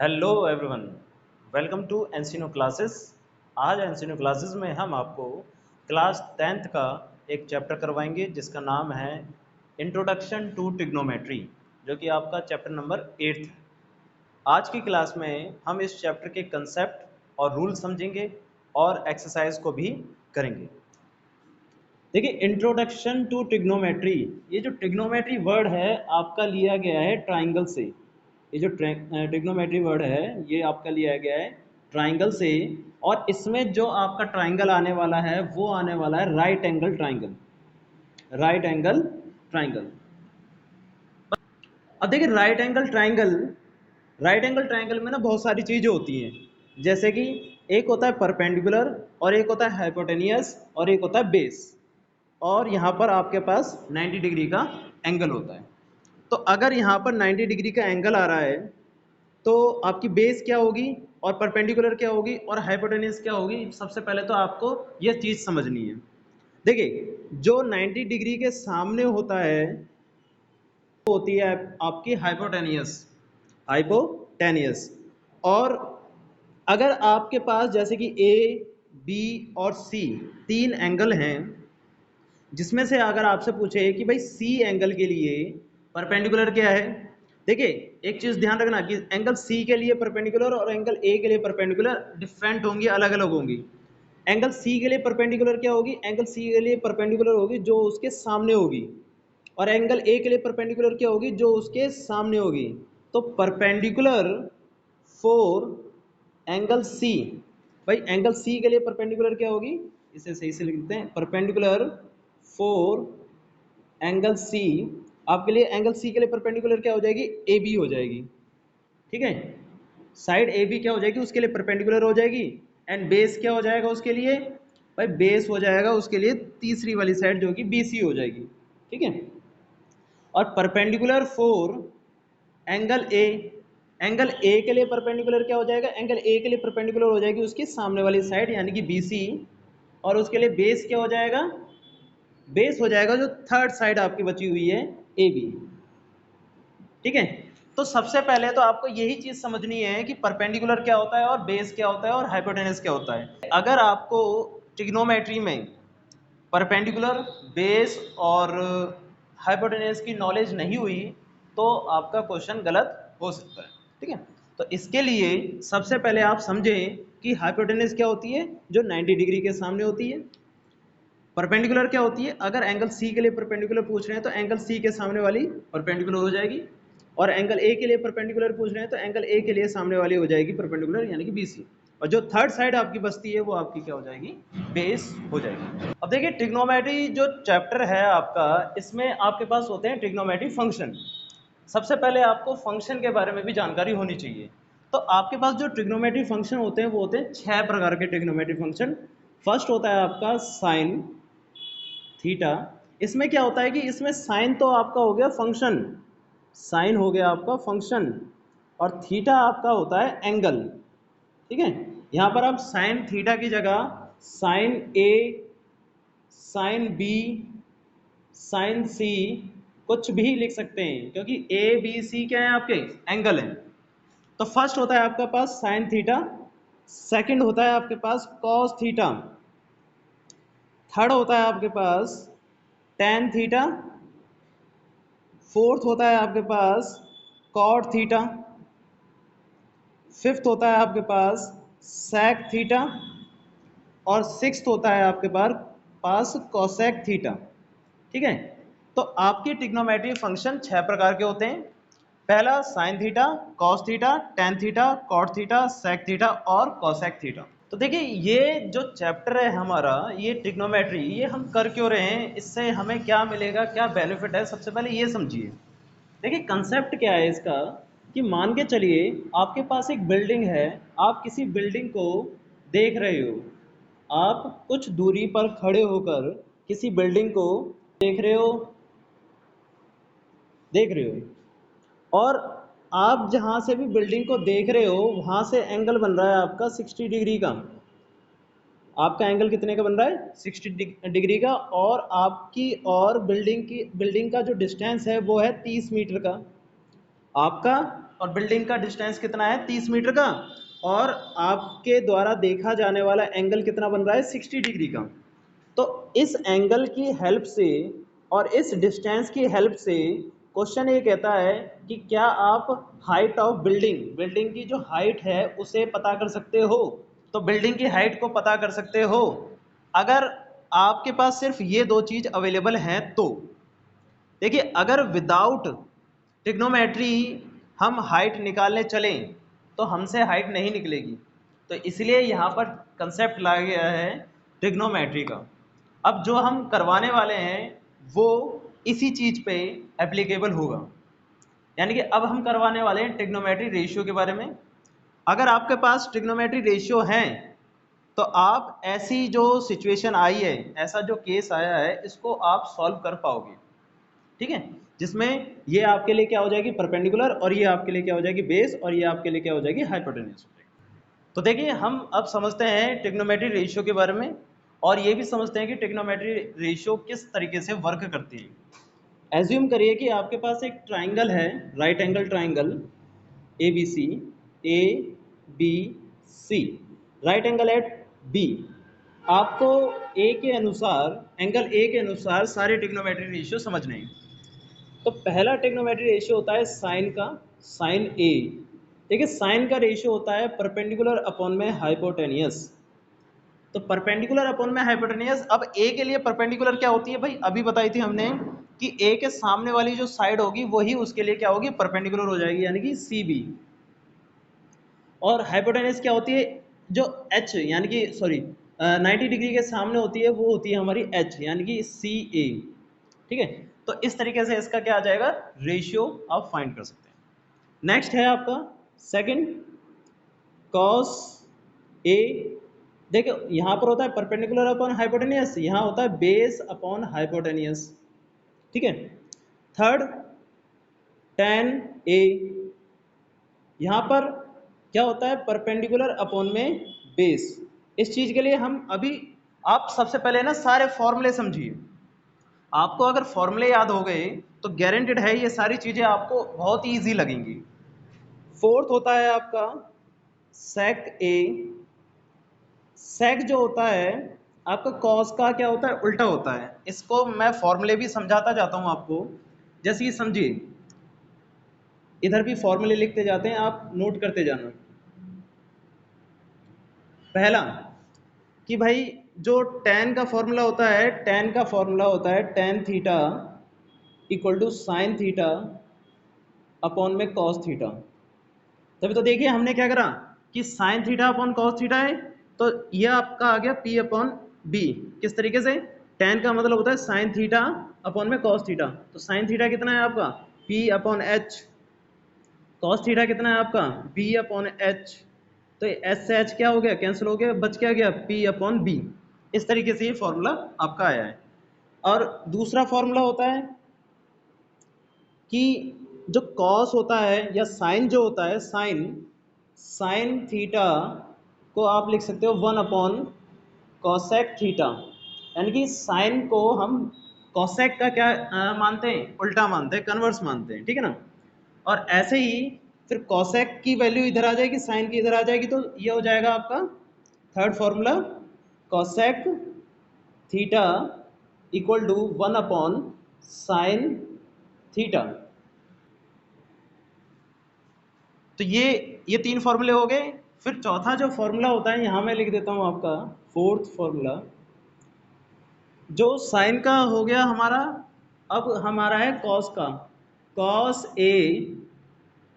Hello everyone, welcome to एनसीनो classes. आज एनसीनो क्लासेस में हम आपको क्लास 10th का एक चैप्टर करवाएंगे जिसका नाम है इंट्रोडक्शन टू ट्रिग्नोमेट्री, जो कि आपका चैप्टर नंबर 8 है। आज की क्लास में हम इस चैप्टर के कंसेप्ट और रूल समझेंगे और एक्सरसाइज को भी करेंगे। देखिए, इंट्रोडक्शन टू ट्रिग्नोमेट्री, ये जो ट्रिग्नोमेट्री वर्ड है आपका लिया गया है ट्राइंगल से। ये जो ट्रिग्नोमेट्री वर्ड है ये आपका लिया गया है ट्राइंगल से, और इसमें जो आपका ट्राइंगल आने वाला है वो आने वाला है right angle triangle. Right angle triangle. अब देखिए, राइट एंगल ट्राइंगल में ना बहुत सारी चीज़ें होती हैं, जैसे कि एक होता है परपेंडिकुलर, और एक होता है हाइपोटेनियस, और एक होता है बेस, और यहाँ पर आपके पास 90 डिग्री का एंगल होता है। तो अगर यहाँ पर 90 डिग्री का एंगल आ रहा है तो आपकी बेस क्या होगी और परपेंडिकुलर क्या होगी और हाइपोटेन्यूज क्या होगी, सबसे पहले तो आपको यह चीज़ समझनी है। देखिए, जो 90 डिग्री के सामने होता है वो होती है आपकी हाइपोटेनियस। हाइपोटेनियस। और अगर आपके पास जैसे कि ए, बी और सी तीन एंगल हैं, जिसमें से अगर आपसे पूछे कि भाई सी एंगल के लिए परपेंडिकुलर क्या है, देखिए एक चीज ध्यान रखना कि एंगल सी के लिए परपेंडिकुलर और एंगल ए के लिए परपेंडिकुलर डिफरेंट होंगी, अलग अलग होंगी। एंगल सी के लिए परपेंडिकुलर क्या होगी? एंगल सी के लिए परपेंडिकुलर होगी जो उसके सामने होगी, और एंगल ए के लिए परपेंडिकुलर क्या होगी? जो उसके सामने होगी। तो परपेंडिकुलर फोर एंगल सी, भाई एंगल सी के लिए परपेंडिकुलर क्या होगी? इसे सही से लिखते हैं, परपेंडिकुलर फोर एंगल सी। आपके लिए एंगल सी के लिए परपेंडिकुलर क्या हो जाएगी? ए बी हो जाएगी। ठीक है, साइड ए बी क्या हो जाएगी? उसके लिए परपेंडिकुलर हो जाएगी। एंड बेस क्या हो जाएगा उसके लिए? भाई बेस हो जाएगा उसके लिए तीसरी वाली साइड जो कि बी सी हो जाएगी। ठीक है, और perpendicular four angle A, angle A के लिए परपेंडिकुलर क्या हो जाएगा? एंगल ए के लिए परपेंडिकुलर हो जाएगी उसकी सामने वाली साइड यानी कि बी सी, और उसके लिए बेस क्या हो जाएगा? बेस हो जाएगा जो थर्ड साइड आपकी बची हुई है ए बी। ठीक है, तो सबसे पहले तो आपको यही चीज समझनी है कि परपेंडिकुलर क्या होता है और बेस क्या होता है और हाइपोटेनस क्या होता है। अगर आपको ट्रिग्नोमेट्री में परपेंडिकुलर, बेस और हाइपोटेनस की नॉलेज नहीं हुई तो आपका क्वेश्चन गलत हो सकता है। ठीक है, तो इसके लिए सबसे पहले आप समझें कि हाइपोटेनस क्या होती है, जो 90 डिग्री के सामने होती है। परपेंडिकुलर क्या होती है? अगर एंगल सी के लिए परपेंडिकुलर पूछ रहे हैं तो एंगल सी के सामने वाली परपेंडिकुलर हो जाएगी, और एंगल ए के लिए परपेंडिकुलर पूछ रहे हैं तो एंगल ए के लिए सामने वाली हो जाएगी परपेंडिकुलर यानी कि बीसी, और जो थर्ड साइड आपकी बचती है वो आपकी क्या हो जाएगी? बेस हो जाएगी। अब देखिए, ट्रिग्नोमेट्री जो चैप्टर है आपका, इसमें आपके पास होते हैं ट्रिग्नोमेट्री फंक्शन। सबसे पहले आपको फंक्शन के बारे में भी जानकारी होनी चाहिए। तो आपके पास जो ट्रिग्नोमेट्री फंक्शन होते हैं वो होते हैं 6 प्रकार के ट्रिग्नोमेट्री फंक्शन। फर्स्ट होता है आपका साइन थीटा। इसमें क्या होता है कि इसमें साइन तो आपका हो गया फंक्शन, साइन हो गया आपका फंक्शन, और थीटा आपका होता है एंगल। ठीक है, यहाँ पर आप साइन थीटा की जगह साइन ए, साइन बी, साइन सी कुछ भी लिख सकते हैं, क्योंकि ए बी सी क्या है? आपके एंगल हैं। तो फर्स्ट होता है आपके पास साइन थीटा, सेकंड होता है आपके पास कॉस थीटा, थर्ड होता है आपके पास टेन थीटा, फोर्थ होता है आपके पास कॉट थीटा, फिफ्थ होता है आपके पास सेक थीटा, और सिक्स्थ होता है आपके पास कोसेक थीटा। ठीक है, तो आपके ट्रिग्नोमेट्री फंक्शन 6 प्रकार के होते हैं। पहला sine theta, cos theta, tan theta, cot theta, sec theta और कोसेक थीटा। तो देखिए, ये जो चैप्टर है हमारा, ये ट्रिग्नोमेट्री, ये हम कर क्यों रहे हैं, इससे हमें क्या मिलेगा, क्या बेनिफिट है, सबसे पहले ये समझिए। देखिए, कंसेप्ट क्या है इसका कि मान के चलिए आपके पास एक बिल्डिंग है, आप किसी बिल्डिंग को देख रहे हो, आप कुछ दूरी पर खड़े होकर किसी बिल्डिंग को देख रहे हो, और आप जहां से भी बिल्डिंग को देख रहे हो वहां से एंगल बन रहा है आपका 60 डिग्री का। आपका एंगल कितने का बन रहा है? 60 डिग्री का, और आपकी और बिल्डिंग का जो डिस्टेंस है वो है 30 मीटर का आपका, और बिल्डिंग का डिस्टेंस कितना है 30 मीटर का, और आपके द्वारा देखा जाने वाला एंगल कितना बन रहा है 60 डिग्री का। तो इस एंगल की हेल्प से और इस डिस्टेंस की हेल्प से क्वेश्चन ये कहता है कि क्या आप हाइट ऑफ बिल्डिंग की जो हाइट है उसे पता कर सकते हो। तो बिल्डिंग की हाइट को पता कर सकते हो अगर आपके पास सिर्फ ये दो चीज अवेलेबल हैं। तो देखिए, अगर विदाउट ट्रिग्नोमेट्री हम हाइट निकालने चलें तो हमसे हाइट नहीं निकलेगी। तो इसलिए यहाँ पर कंसेप्ट लाया गया है ट्रिग्नोमेट्री का। अब जो हम करवाने वाले हैं वो इसी चीज़ पे एप्लीकेबल होगा, यानी कि अब हम करवाने वाले हैं ट्रिग्नोमेट्री रेशियो के बारे में। अगर आपके पास ट्रिग्नोमेट्री रेशियो हैं तो आप ऐसी जो सिचुएशन आई है, ऐसा जो केस आया है, इसको आप सॉल्व कर पाओगे, ठीक है, जिसमें ये आपके लिए क्या हो जाएगी परपेंडिकुलर, और ये आपके लिए क्या हो जाएगी बेस, और ये आपके लिए क्या हो जाएगी हाइपोटेन्यूज। तो देखिए, हम अब समझते हैं ट्रिग्नोमेट्री रेशियो के बारे में, और ये भी समझते हैं कि ट्रिग्नोमेट्री रेशियो किस तरीके से वर्क करती है। एज्यूम करिए कि आपके पास एक ट्राइंगल है, right angle triangle A B C, A B C, right angle at B. आपको ए के अनुसार, एंगल ए के अनुसार सारे ट्रिग्नोमेट्री रेशियो समझने हैं। तो पहला ट्रिग्नोमेट्री रेशियो होता है साइन का, साइन ए। देखिए, साइन का रेशियो होता है परपेंडिकुलर अपॉन में हाइपोटेनियस। तो परपेंडिकुलर अपॉन में हाइपोटेनियस, अब ए के लिए परपेंडिकुलर क्या होती है भाई, अभी बताई थी हमने कि ए के सामने वाली जो साइड होगी वही उसके लिए क्या होगी परपेंडिकुलर हो जाएगी, यानी कि सी बी। और हाइपोटेनियस क्या होती है, जो एच यानी कि सॉरी 90 डिग्री के सामने होती है वो होती है हमारी एच, यानी कि सी ए, ठीक है। तो इस तरीके से इसका क्या आ जाएगा रेशियो आप फाइंड कर सकते हैं। नेक्स्ट है आपका सेकंड कॉस ए। देखो, यहाँ पर होता है परपेंडिकुलर अपॉन हाइपोटेनियस, यहाँ होता है बेस अपॉन हाइपोटेनियस, ठीक है। थर्ड tan ए, यहाँ पर क्या होता है परपेंडिकुलर अपॉन में बेस। इस चीज के लिए हम अभी, आप सबसे पहले ना सारे फॉर्मूले समझिए। आपको अगर फॉर्मूले याद हो गए तो गारंटेड है ये सारी चीजें आपको बहुत ही ईजी लगेंगी। फोर्थ होता है आपका सेक ए। सेक जो होता है आपका कॉस का क्या होता है उल्टा होता है। इसको मैं फॉर्मूले भी समझाता जाता हूं आपको, जैसे ये समझिए, इधर भी फॉर्मूले लिखते जाते हैं, आप नोट करते जाना। पहला कि भाई जो tan का फॉर्मूला होता है, tan का फॉर्मूला होता है tan theta equal to sine theta upon में कॉस थीटा। तभी तो देखिए हमने क्या करा कि sine theta upon cos theta है, तो यह आपका आ गया p अपॉन बी। किस तरीके से, tan का मतलब होता है साइन थीटा अपॉन में कॉस थीटा, तो साइन थीटा कितना है आपका p upon H, cos theta कितना है आपका b अपॉन एच। तो एस से एच क्या हो गया कैंसिल हो गया, बच क्या गया p अपॉन बी। इस तरीके से ये फॉर्मूला आपका आया है। और दूसरा फॉर्मूला होता है कि जो कॉस होता है या साइन जो होता है, साइन साइन थीटा को आप लिख सकते हो 1 अपॉन कॉसेक थीटा, यानी कि साइन को हम कॉसेक का क्या मानते हैं, उल्टा मानते हैं, कन्वर्स मानते हैं, ठीक है ना। और ऐसे ही फिर कॉसेक की वैल्यू इधर आ जाएगी, साइन की इधर आ जाएगी, तो ये हो जाएगा आपका third formula cosec theta equal to 1 upon sine theta. तो ये तीन फॉर्मूले हो गए। फिर चौथा जो फॉर्मूला होता है यहाँ मैं लिख देता हूँ आपका फोर्थ फॉर्मूला, जो साइन का हो गया हमारा। अब हमारा है कॉस का, कॉस ए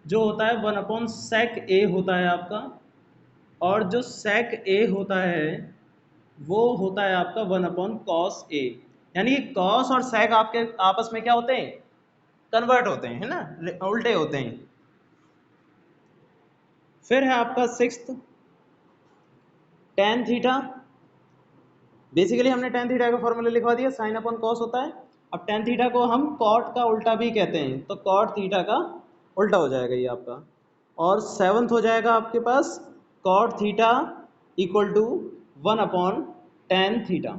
जो होता है 1 अपॉन सेक ए होता है आपका, और जो सेक ए होता है वो होता है आपका 1 अपॉन कॉस ए। यानी कि कॉस और सेक आपके आपस में क्या होते हैं कन्वर्ट होते हैं, है ना, उल्टे होते हैं। फिर है आपका सिक्स्थ tan थीटा। बेसिकली हमने tan थीटा का फॉर्मूला लिखवा दिया, साइन अपॉन कॉस होता है। अब tan थीटा को हम कॉट का उल्टा भी कहते हैं, तो कॉट थीटा का उल्टा हो जाएगा ये आपका। और सेवंथ हो जाएगा आपके पास cot theta equal to 1 upon tan theta,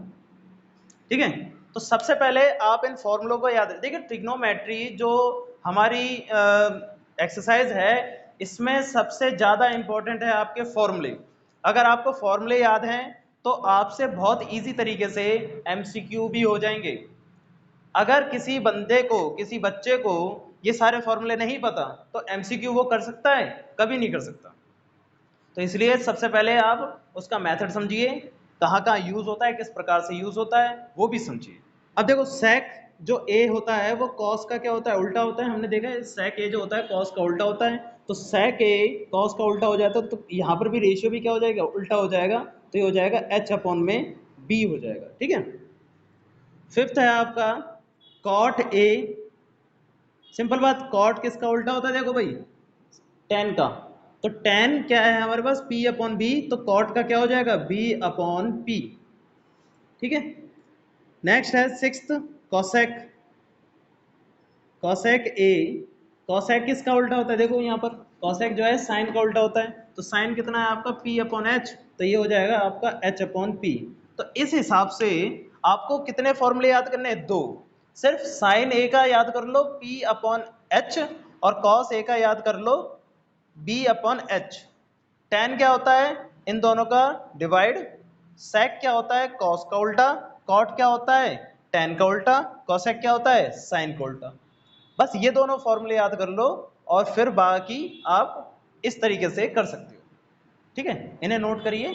ठीक है। तो सबसे पहले आप इन फॉर्मूलों को याद रखें। देखिए, ट्रिग्नोमेट्री जो हमारी एक्सरसाइज है इसमें सबसे ज़्यादा इंपॉर्टेंट है आपके फॉर्मूले। अगर आपको फॉर्मूले याद हैं तो आपसे बहुत इजी तरीके से एमसीक्यू भी हो जाएंगे। अगर किसी बंदे को, किसी बच्चे को ये सारे फॉर्मूले नहीं पता तो एमसीक्यू वो कर सकता है? कभी नहीं कर सकता। तो इसलिए सबसे पहले आप उसका मेथड समझिए, कहाँ कहाँ यूज होता है, किस प्रकार से यूज होता है, वो भी समझिए। अब देखो सेक जो ए होता है वो कॉस का क्या होता है? उल्टा होता है। हमने देखा है सेक ए जो होता है कॉस का उल्टा होता है। तो सेक ए कॉस का उल्टा हो जाता है तो यहाँ पर भी रेशियो भी क्या हो जाएगा? उल्टा हो जाएगा। तो ये हो जाएगा एच अपॉन में बी हो जाएगा। ठीक है। फिफ्थ है आपका कॉट ए। सिंपल बात, कॉट किसका उल्टा होता है? देखो भाई टेन का। तो टेन क्या है हमारे पास? P upon B. तो कॉट का क्या हो जाएगा? B upon P. ठीक है। नेक्स्ट है sixth cosec. Cosec A, cosec किसका उल्टा होता है? देखो यहाँ पर कॉसेक जो है साइन का उल्टा होता है। तो साइन कितना है आपका? P upon H. तो ये हो जाएगा आपका एच अपॉन पी। तो इस हिसाब से आपको कितने फॉर्मूले याद करने हैं? दो। सिर्फ साइन ए का याद कर लो पी अपॉन एच, और कॉस ए का याद कर लो बी अपॉन एच। टेन क्या होता है? इन दोनों का डिवाइड। सेक क्या होता है? कॉस का उल्टा। कॉट क्या होता है? टेन का उल्टा। कॉसेक क्या होता है? साइन का उल्टा। बस ये दोनों फॉर्मूले याद कर लो और फिर बाकी आप इस तरीके से कर सकते हो। ठीक है, इन्हें नोट करिए।